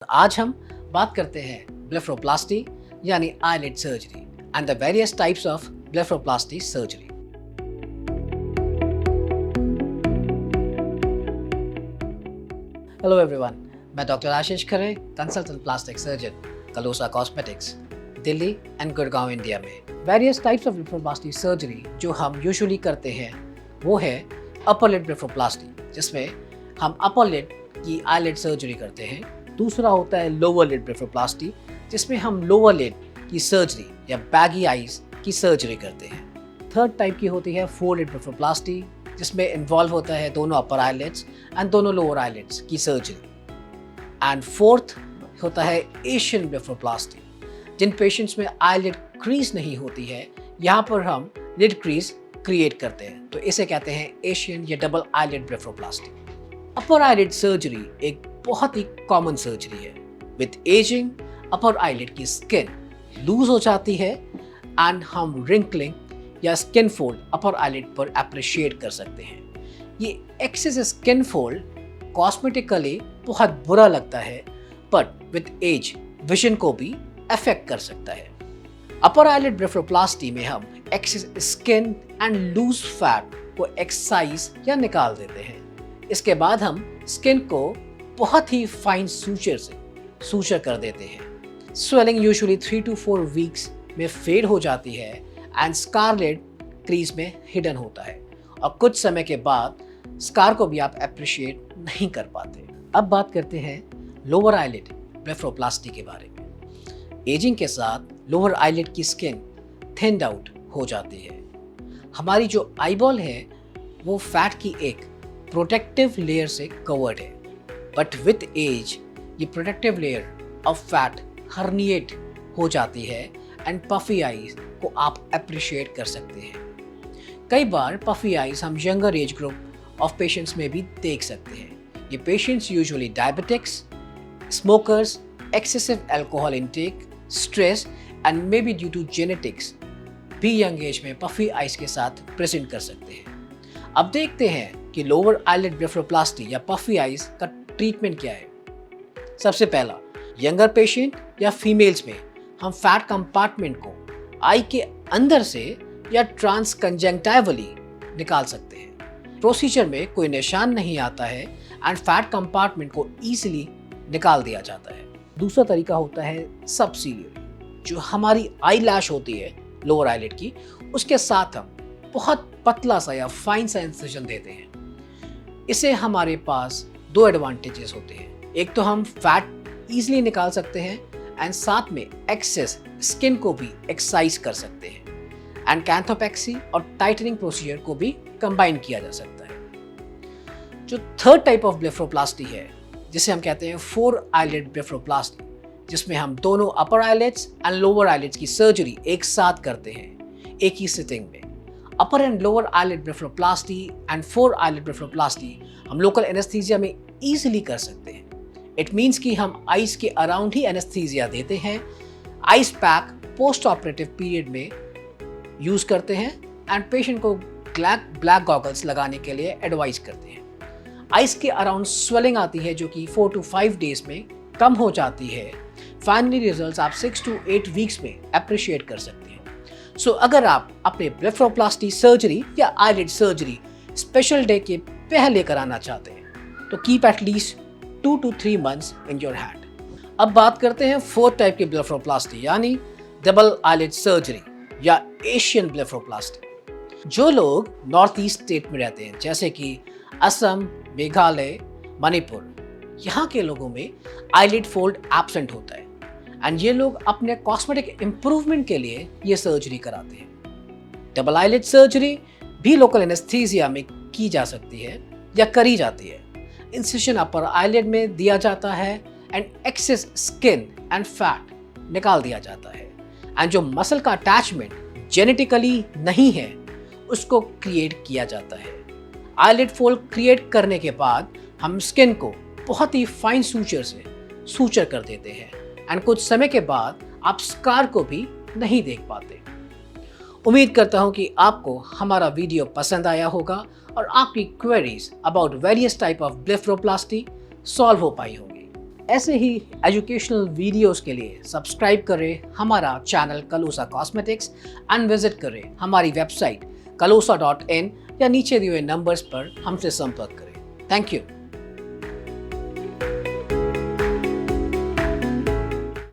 आज हम बात करते हैं ब्लेफरोप्लास्टी यानी eyelid surgery and the various types of blepharoplasty surgery. Hello everyone, मैं doctor Ashish Khare, consultant plastic surgeon, Kalosa cosmetics, Delhi and Gurgaon, India में। Various types of blepharoplasty surgery जो हम यूजुअली करते हैं वो है अपर लिड ब्लेफरोप्लास्टी, जिसमें हम अपर लिड की आईलिड सर्जरी करते हैं। दूसरा होता है लोअर लिड ब्लेफरोप्लास्टी, जिसमें हम लोअर लिड की सर्जरी या बैगी आईज की सर्जरी करते हैं। थर्ड टाइप की होती है फोर लिड ब्लेफरोप्लास्टी, जिसमें इन्वॉल्व होता है दोनों अपर आईलिड्स एंड दोनों लोअर आईलिड्स की सर्जरी। एंड फोर्थ होता है एशियन ब्लेफरोप्लास्टी, जिन पेशेंट्स में आईलिड क्रीज नहीं होती है, यहाँ पर हम लिड क्रीज क्रिएट करते हैं, तो इसे कहते हैं एशियन या double eyelid blepharoplasty. Upper eyelid surgery एक बहुत ही कॉमन सर्जरी है। विद एजिंग अपर आईलिड की स्किन लूज हो जाती है एंड हम रिंकलिंग या स्किन फोल्ड अपर आईलिड पर अप्रिशिएट कर सकते हैं। ये एक्सेस स्किन फोल्ड कॉस्मेटिकली बहुत बुरा लगता है, बट विद एज विजन को भी अफेक्ट कर सकता है। अपर आईलिड ब्लेफरोप्लास्टी में हम excess skin and loose fat को एक्सरसाइज या निकाल देते हैं। इसके बाद हम स्किन को बहुत ही फाइन सूचर से सूचर कर देते हैं। स्वेलिंग यूजुअली 3 to 4 वीक्स में फेड हो जाती है एंड स्कारलेट क्रीज में हिडन होता है, और कुछ समय के बाद स्कार को भी आप अप्रिशिएट नहीं कर पाते। अब बात करते हैं लोअर आईलिड ब्लेफरोप्लास्टी के बारे में। एजिंग के साथ लोअर आईलिड की स्किन थिन्ड आउट हो जाती है। हमारी जो आईबॉल है वो फैट की एक प्रोटेक्टिव लेयर से कवर्ड है, बट विथ एज ये protective layer of fat herniate हो जाती है एंड पफी आईज को आप अप्रिशिएट कर सकते हैं। कई बार पफी आईज हम younger age group of patients में भी देख सकते हैं। ये patients usually diabetics, smokers, excessive alcohol intake, stress and may be due to genetics भी यंग एज में पफी आईज के साथ प्रेजेंट कर सकते हैं। अब देखते हैं कि लोअर आईलिड ब्लेफरोप्लास्टी या पफी आईज का ट्रीटमेंट क्या है। सबसे पहला, यंगर पेशेंट या फीमेल्स में हम फैट कंपार्टमेंट को आई के अंदर से या ट्रांसकंजंक्टिवली निकाल सकते हैं। प्रोसीजर में कोई निशान नहीं आता है एंड फैट कंपार्टमेंट को ईजिली निकाल दिया जाता है। दूसरा तरीका होता है सबसीलियरी, जो हमारी आई लैश होती है लोअर आईलिड की, उसके साथ हम बहुत पतला सा या फाइन सा इंसिजन देते हैं। इससे हमारे पास दो एडवांटेजेस होते हैं। एक तो हम फैट इजीली निकाल सकते हैं एंड साथ में एक्सेस स्किन को भी एक्सरसाइज कर सकते हैं एंड कैंथोपेक्सी और टाइटनिंग प्रोसीजर को भी कंबाइन किया जा सकता है। जो थर्ड टाइप ऑफ ब्लेफरोप्लास्टी है, जिसे हम कहते हैं फोर आईलिड ब्लेफरोप्लास्टी, जिसमें हम दोनों upper eyelids and lower eyelids की सर्जरी एक साथ करते हैं एक ही सिटिंग में। Upper and lower eyelid blepharoplasty and four eyelid blepharoplasty हम लोकल एनेस्थीसिया में इजीली कर सकते हैं। इट मीन्स कि हम आइस के अराउंड ही एनेस्थीसिया देते हैं, ice pack post operative period में यूज करते हैं एंड पेशेंट को ब्लैक गॉगल्स लगाने के लिए एडवाइस करते हैं। आइस के अराउंड स्वेलिंग आती है जो कि 4 to 5 डेज में कम हो जाती है। फाइनली रिजल्ट्स आप 6 to 8 वीक्स में अप्रिशिएट कर सकते हैं। सो अगर आप अपने ब्लेफरोप्लास्टी सर्जरी या आईलिड सर्जरी स्पेशल डे के पहले कराना चाहते हैं तो keep at least 2 to 3 months in your hand. अब बात करते हैं फोर्थ टाइप की ब्लेफरोप्लास्टी यानी डबल आईलिड सर्जरी या एशियन ब्लेफरोप्लास्टी। जो लोग नॉर्थ ईस्ट स्टेट में रहते हैं, जैसे कि असम, मेघालय, मणिपुर, यहाँ के लोगों में आईलिड फोल्ड एब्सेंट होता है एंड ये लोग अपने कॉस्मेटिक इंप्रूवमेंट के लिए ये सर्जरी कराते हैं। डबल आईलिड सर्जरी भी लोकल एनेस्थीसिया में की जा सकती है या करी जाती है। इंसिजन अपर आईलिड में दिया जाता है and excess skin and fat निकाल दिया जाता है एंड जो मसल का अटैचमेंट जेनेटिकली नहीं है उसको क्रिएट किया जाता है। आईलिड फोल्ड क्रिएट करने के बाद हम स्किन को बहुत ही फाइन सूचर से सूचर कर देते हैं एंड कुछ समय के बाद आप स्कार को भी नहीं देख पाते। उम्मीद करता हूं कि आपको हमारा वीडियो पसंद आया होगा और आपकी queries about various type of blepharoplasty solve हो पाई होगी। ऐसे ही एजुकेशनल वीडियोस के लिए सब्सक्राइब करें हमारा चैनल कलूसा कॉस्मेटिक्स एंड विजिट करें हमारी वेबसाइट kalusa.in या नीचे दिए हुए नंबर्स पर हमसे संपर्क करें। Thank you.